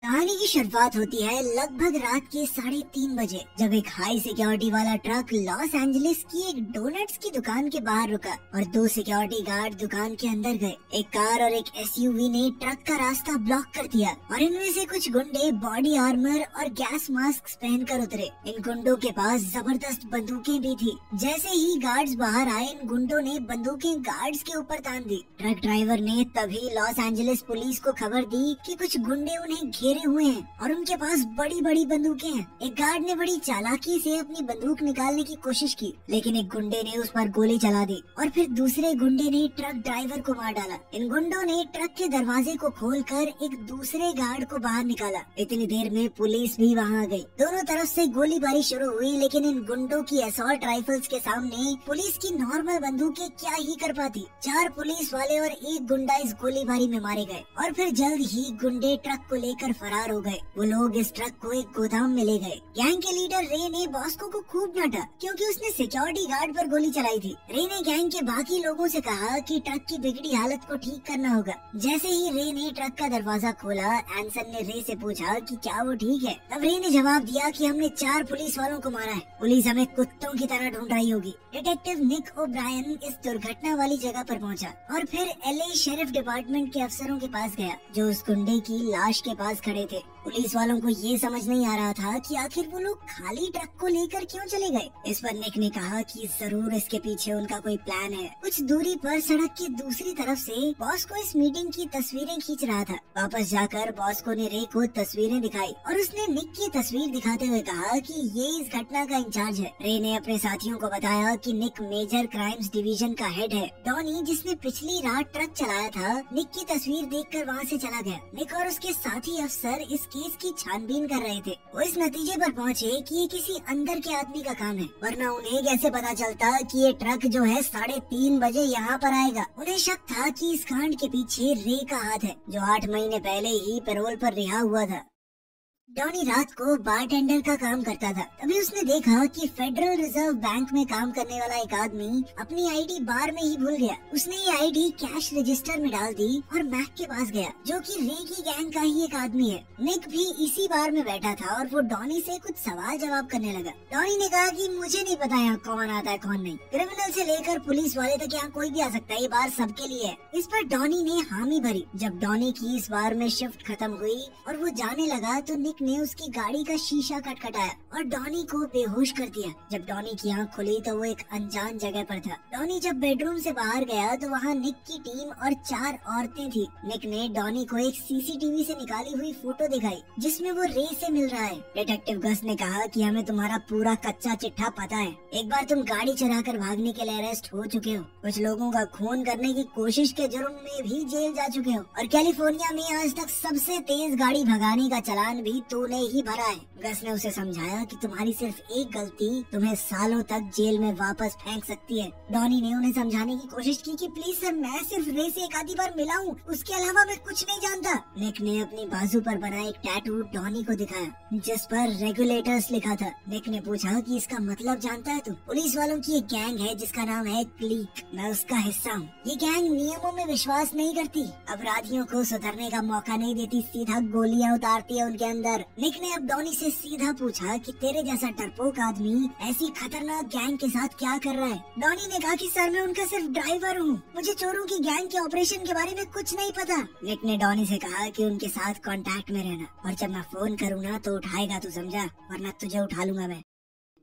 कहानी की शुरुआत होती है लगभग रात के 3:30 बजे, जब एक हाई सिक्योरिटी वाला ट्रक लॉस एंजलिस की एक डोनट्स की दुकान के बाहर रुका और 2 सिक्योरिटी गार्ड दुकान के अंदर गए। एक कार और एक एसयूवी ने ट्रक का रास्ता ब्लॉक कर दिया और इनमें से कुछ गुंडे बॉडी आर्मर और गैस मास्क पहनकर उतरे। इन गुंडों के पास जबरदस्त बंदूकें भी थी। जैसे ही गार्ड्स बाहर आए, इन गुंडों ने बंदूकें गार्ड्स के ऊपर तान दी। ट्रक ड्राइवर ने तभी लॉस एंजलिस पुलिस को खबर दी कि कुछ गुंडे उन्हें घेरे हुए हैं और उनके पास बड़ी बड़ी बंदूकें हैं। एक गार्ड ने बड़ी चालाकी से अपनी बंदूक निकालने की कोशिश की, लेकिन एक गुंडे ने उस पर गोली चला दी और फिर दूसरे गुंडे ने ट्रक ड्राइवर को मार डाला। इन गुंडों ने ट्रक के दरवाजे को खोलकर एक दूसरे गार्ड को बाहर निकाला। इतनी देर में पुलिस भी वहां आ गई। दोनों तरफ से गोलीबारी शुरू हुई, लेकिन इन गुंडों की असॉल्ट राइफल्स के सामने पुलिस की नॉर्मल बंदूकें क्या ही कर पाती। 4 पुलिस वाले और एक गुंडा इस गोलीबारी में मारे गए और फिर जल्द ही गुंडे ट्रक को लेकर फरार हो गए। वो लोग इस ट्रक को एक गोदाम में ले गए। गैंग के लीडर रे ने बॉस्को को खूब डांटा क्योंकि उसने सिक्योरिटी गार्ड पर गोली चलाई थी। रे ने गैंग के बाकी लोगों से कहा कि ट्रक की बिगड़ी हालत को ठीक करना होगा। जैसे ही रे ने ट्रक का दरवाजा खोला, एंसन ने रे से पूछा कि क्या वो ठीक है। तब रे ने जवाब दिया कि हमने 4 पुलिस वालों को मारा है। पुलिस हमें कुत्तों की तरह ढूंढ रही होगी। डिटेक्टिव निक ओब्रायन इस दुर्घटना वाली जगह पर पहुंचा और फिर एलए शेरिफ डिपार्टमेंट के अफसरों के पास गया, जो उस गुंडे की लाश के पास खड़े थे। पुलिस वालों को ये समझ नहीं आ रहा था कि आखिर वो लोग खाली ट्रक को लेकर क्यों चले गए। इस पर निक ने कहा कि जरूर इसके पीछे उनका कोई प्लान है। कुछ दूरी पर सड़क की दूसरी तरफ से बॉस्को इस मीटिंग की तस्वीरें खींच रहा था। वापस जाकर बॉस्को ने रे को तस्वीरें दिखाई और उसने निक की तस्वीर दिखाते हुए कहा कि ये इस घटना का इंचार्ज है। रे ने अपने साथियों को बताया कि निक मेजर क्राइम्स डिवीजन का हेड है। डॉनी, जिसने पिछली रात ट्रक चलाया था, निक की तस्वीर देखकर वहाँ से चला गया। निक और उसके साथी अफसर इस केस की छानबीन कर रहे थे। वो इस नतीजे पर पहुंचे कि ये किसी अंदर के आदमी का काम है, वरना उन्हें कैसे पता चलता कि ये ट्रक जो है 3:30 बजे यहाँ पर आएगा। उन्हें शक था कि इस कांड के पीछे रे का हाथ है, जो 8 महीने पहले ही पैरोल पर रिहा हुआ था। डॉनी रात को बारटेंडर का काम करता था। तभी उसने देखा कि फेडरल रिजर्व बैंक में काम करने वाला एक आदमी अपनी आईडी बार में ही भूल गया। उसने ये आईडी कैश रजिस्टर में डाल दी और मैक के पास गया, जो कि रे की गैंग का ही एक आदमी है। निक भी इसी बार में बैठा था और वो डॉनी से कुछ सवाल जवाब करने लगा। डॉनी ने कहा कि मुझे नहीं पता यहाँ कौन आता है कौन नहीं। क्रिमिनल से लेकर पुलिस वाले तक यहाँ कोई भी आ सकता है, ये बार सबके लिए है। इस पर डॉनी ने हामी भरी। जब डॉनी की इस बार में शिफ्ट खत्म हुई और वो जाने लगा, तो निक ने उसकी गाड़ी का शीशा खटखटाया और डॉनी को बेहोश कर दिया। जब डॉनी की आंख खुली तो वो एक अनजान जगह पर था। डॉनी जब बेडरूम से बाहर गया तो वहाँ निक की टीम और 4 औरतें थी। निक ने डॉनी को एक सीसीटीवी से निकाली हुई फोटो दिखाई, जिसमें वो रे से मिल रहा है। डिटेक्टिव गस ने कहा कि हमें तुम्हारा पूरा कच्चा चिट्ठा पता है। एक बार तुम गाड़ी चलाकर भागने के लिए अरेस्ट हो चुके हो, कुछ लोगों का खून करने की कोशिश के जुर्म में भी जेल जा चुके हो, और कैलिफोर्निया में आज तक सबसे तेज गाड़ी भगाने का चालान भी तूने ही भरा है। गस ने उसे समझाया कि तुम्हारी सिर्फ एक गलती तुम्हें सालों तक जेल में वापस फेंक सकती है। डॉनी ने उन्हें समझाने की कोशिश की कि प्लीज सर, मैं सिर्फ रे से एक आधी बार मिला हूँ, उसके अलावा मैं कुछ नहीं जानता। निक ने अपनी बाजू पर बना एक टैटू डॉनी को दिखाया, जिस पर रेगुलेटर्स लिखा था। निक ने पूछा कि इसका मतलब जानता है तू? पुलिस वालों की एक गैंग है जिसका नाम है क्लीक, मैं उसका हिस्सा हूँ। ये गैंग नियमों में विश्वास नहीं करती, अपराधियों को सुधरने का मौका नहीं देती, सीधा गोलियां उतारती है उनके अंदर। निक ने अब डॉनी से सीधा पूछा कि तेरे जैसा डरपोक आदमी ऐसी खतरनाक गैंग के साथ क्या कर रहा है? डॉनी ने कहा कि सर, मैं उनका सिर्फ ड्राइवर हूँ, मुझे चोरों की गैंग के ऑपरेशन के बारे में कुछ नहीं पता। निक ने डॉनी से कहा कि उनके साथ कांटेक्ट में रहना, और जब मैं फोन करूँगा तो उठाएगा तू, समझा? वरना तुझे उठा लूंगा मैं।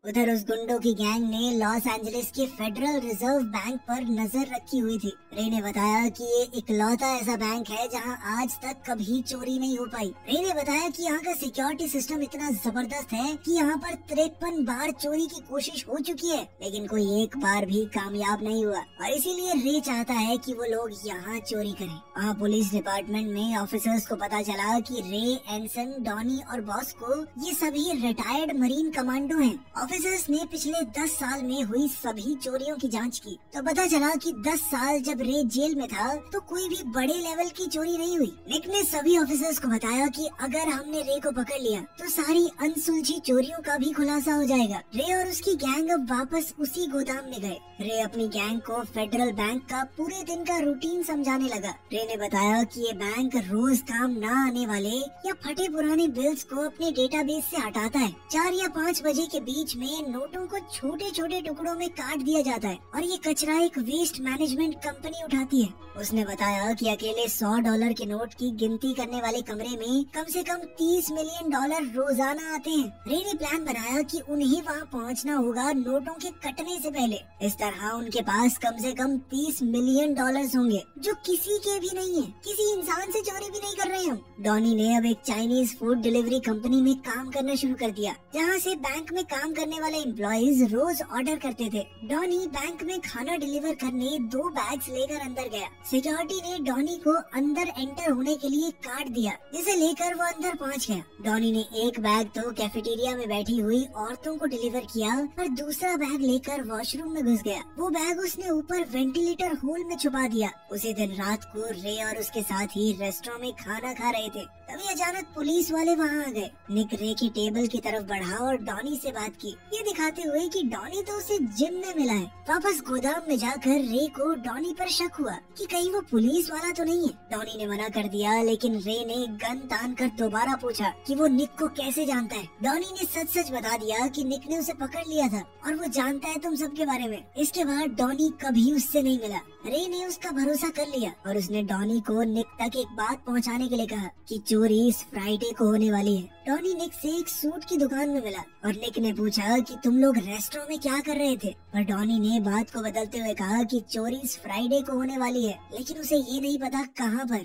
उधर उस गुंडों की गैंग ने लॉस एंजलिस के फेडरल रिजर्व बैंक पर नजर रखी हुई थी। रे ने बताया कि ये इकलौता ऐसा बैंक है जहां आज तक कभी चोरी नहीं हो पाई। रे ने बताया कि यहाँ का सिक्योरिटी सिस्टम इतना जबरदस्त है कि यहाँ पर 53 बार चोरी की कोशिश हो चुकी है, लेकिन कोई एक बार भी कामयाब नहीं हुआ, और इसीलिए रे चाहता है कि वो लोग यहाँ चोरी करें। वहाँ पुलिस डिपार्टमेंट में ऑफिसर्स को पता चला कि रे, एंसन, डॉनी और बॉस्को ये सभी रिटायर्ड मरीन कमांडो हैं। ऑफिसर्स ने पिछले 10 साल में हुई सभी चोरियों की जांच की तो पता चला कि 10 साल जब रे जेल में था तो कोई भी बड़े लेवल की चोरी नहीं हुई। निक ने सभी ऑफिसर्स को बताया कि अगर हमने रे को पकड़ लिया तो सारी अनसुलझी चोरियों का भी खुलासा हो जाएगा। रे और उसकी गैंग अब वापस उसी गोदाम में गए। रे अपनी गैंग को फेडरल बैंक का पूरे दिन का रूटीन समझाने लगा। रे ने बताया कि ये बैंक रोज काम न आने वाले या फटे पुराने बिल्स को अपने डेटाबेस से हटाता है। 4 या 5 बजे के बीच में नोटों को छोटे छोटे टुकड़ों में काट दिया जाता है और ये कचरा एक वेस्ट मैनेजमेंट कंपनी उठाती है। उसने बताया कि अकेले $100 के नोट की गिनती करने वाले कमरे में कम से कम $30 मिलियन रोजाना आते हैं। रे ने प्लान बनाया कि उन्हें वहाँ पहुँचना होगा नोटों के कटने से पहले। इस तरह उनके पास कम से कम $30 मिलियन होंगे जो किसी के भी नहीं है। किसी इंसान से चोरी भी नहीं कर रहे हम। डॉनी ने अब एक चाइनीज फूड डिलीवरी कंपनी में काम करना शुरू कर दिया जहाँ से बैंक में काम करने वाले एम्प्लॉइज रोज ऑर्डर करते थे। डॉनी बैंक में खाना डिलीवर करने 2 बैग्स लेकर अंदर गया। सिक्योरिटी ने डॉनी को अंदर एंटर होने के लिए कार्ड दिया जिसे लेकर वो अंदर पहुंच गया। डॉनी ने एक बैग तो कैफेटेरिया में बैठी हुई औरतों को डिलीवर किया और दूसरा बैग लेकर वॉशरूम में घुस गया। वो बैग उसने ऊपर वेंटिलेटर होल में छुपा दिया। उसी दिन रात को रे और उसके साथी रेस्टोरेंट में खाना खा रहे थे। तभी अचानक पुलिस वाले वहाँ आ गए। निक रे की टेबल की तरफ बढ़ा और डॉनी से बात की, ये दिखाते हुए कि डॉनी तो उसे जिम में मिला है। वापस गोदाम में जाकर रे को डॉनी पर शक हुआ कि कहीं वो पुलिस वाला तो नहीं है। डॉनी ने मना कर दिया लेकिन रे ने गन तान कर दोबारा पूछा कि वो निक को कैसे जानता है। डॉनी ने सच सच बता दिया कि निक ने उसे पकड़ लिया था और वो जानता है तुम सबके बारे में। इसके बाद डॉनी कभी उससे नहीं मिला। रे ने उसका भरोसा कर लिया और उसने डॉनी को निक तक एक बात पहुंचाने के लिए कहा कि चोरी इस फ्राइडे को होने वाली है। डॉनी निक से एक सूट की दुकान में मिला और निक ने पूछा कि तुम लोग रेस्टोरेंट में क्या कर रहे थे, पर डॉनी ने बात को बदलते हुए कहा कि चोरी इस फ्राइडे को होने वाली है, लेकिन उसे ये नहीं पता कहाँ पर।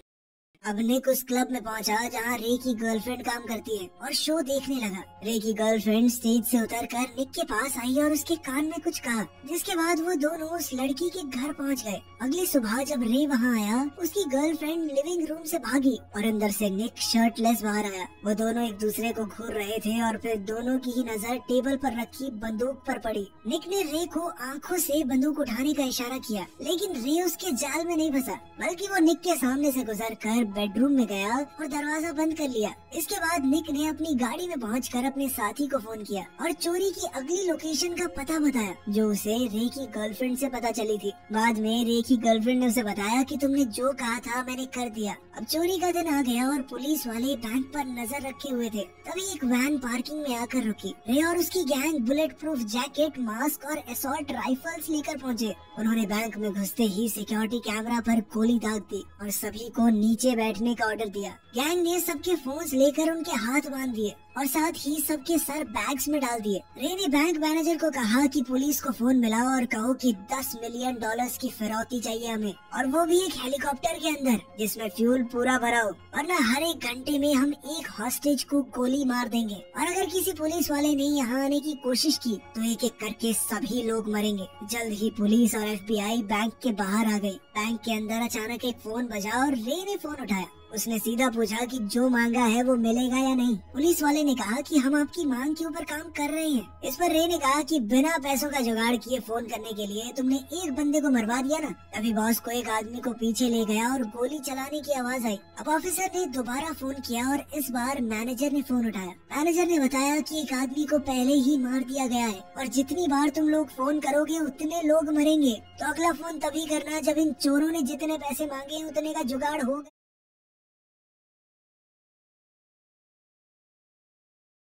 अब निक उस क्लब में पहुंचा जहां रे की गर्लफ्रेंड काम करती है और शो देखने लगा। रे की गर्लफ्रेंड स्टेज से उतरकर निक के पास आई और उसके कान में कुछ कहा, जिसके बाद वो दोनों उस लड़की के घर पहुंच गए। अगली सुबह जब रे वहां आया उसकी गर्लफ्रेंड लिविंग रूम से भागी और अंदर से निक शर्टलेस बाहर आया। वो दोनों एक दूसरे को घूर रहे थे और फिर दोनों की ही नजर टेबल पर रखी बंदूक पर पड़ी। निक ने रे को आंखों से बंदूक उठाने का इशारा किया लेकिन रे उसके जाल में नहीं फंसा, बल्कि वो निक के सामने से गुजर कर बेडरूम में गया और दरवाजा बंद कर लिया। इसके बाद निक ने अपनी गाड़ी में पहुंचकर अपने साथी को फोन किया और चोरी की अगली लोकेशन का पता बताया जो उसे रे की गर्लफ्रेंड से पता चली थी। बाद में रे की गर्लफ्रेंड ने उसे बताया कि तुमने जो कहा था मैंने कर दिया। अब चोरी का दिन आ गया और पुलिस वाले बैंक पर नजर रखे हुए थे। तभी एक वैन पार्किंग में आकर रुकी। रे और उसकी gang bullet proof jacket, mask और असॉल्ट राइफल्स लेकर पहुँचे। उन्होंने बैंक में घुसते ही सिक्योरिटी कैमरा पर गोली दाग दी और सभी को नीचे बैठने का ऑर्डर दिया। गैंग ने सबके फोन्स लेकर उनके हाथ बांध दिए और साथ ही सबके सर बैग्स में डाल दिए। रे ने बैंक मैनेजर को कहा कि पुलिस को फोन मिलाओ और कहो कि $10 मिलियन की फिरौती चाहिए हमें, और वो भी एक हेलीकॉप्टर के अंदर जिसमें फ्यूल पूरा भरा हो, वरना हर एक घंटे में हम एक हॉस्टेज को गोली मार देंगे और अगर किसी पुलिस वाले ने यहाँ आने की कोशिश की तो एक एक करके सभी लोग मरेंगे। जल्द ही पुलिस और FBI बैंक के बाहर आ गई। बैंक के अंदर अचानक एक फोन बजा और रे ने फोन उठाया। उसने सीधा पूछा कि जो मांगा है वो मिलेगा या नहीं। पुलिस वाले ने कहा कि हम आपकी मांग के ऊपर काम कर रहे हैं। इस पर रे ने कहा कि बिना पैसों का जुगाड़ किए फोन करने के लिए तुमने एक बंदे को मरवा दिया ना। तभी बॉस को एक आदमी को पीछे ले गया और गोली चलाने की आवाज आई। अब ऑफिसर ने दोबारा फोन किया और इस बार मैनेजर ने फोन उठाया। मैनेजर ने बताया कि एक आदमी को पहले ही मार दिया गया है और जितनी बार तुम लोग फोन करोगे उतने लोग मरेंगे। तो अगला फोन तभी करना जब इन चोरों ने जितने पैसे मांगे उतने का जुगाड़ होगा।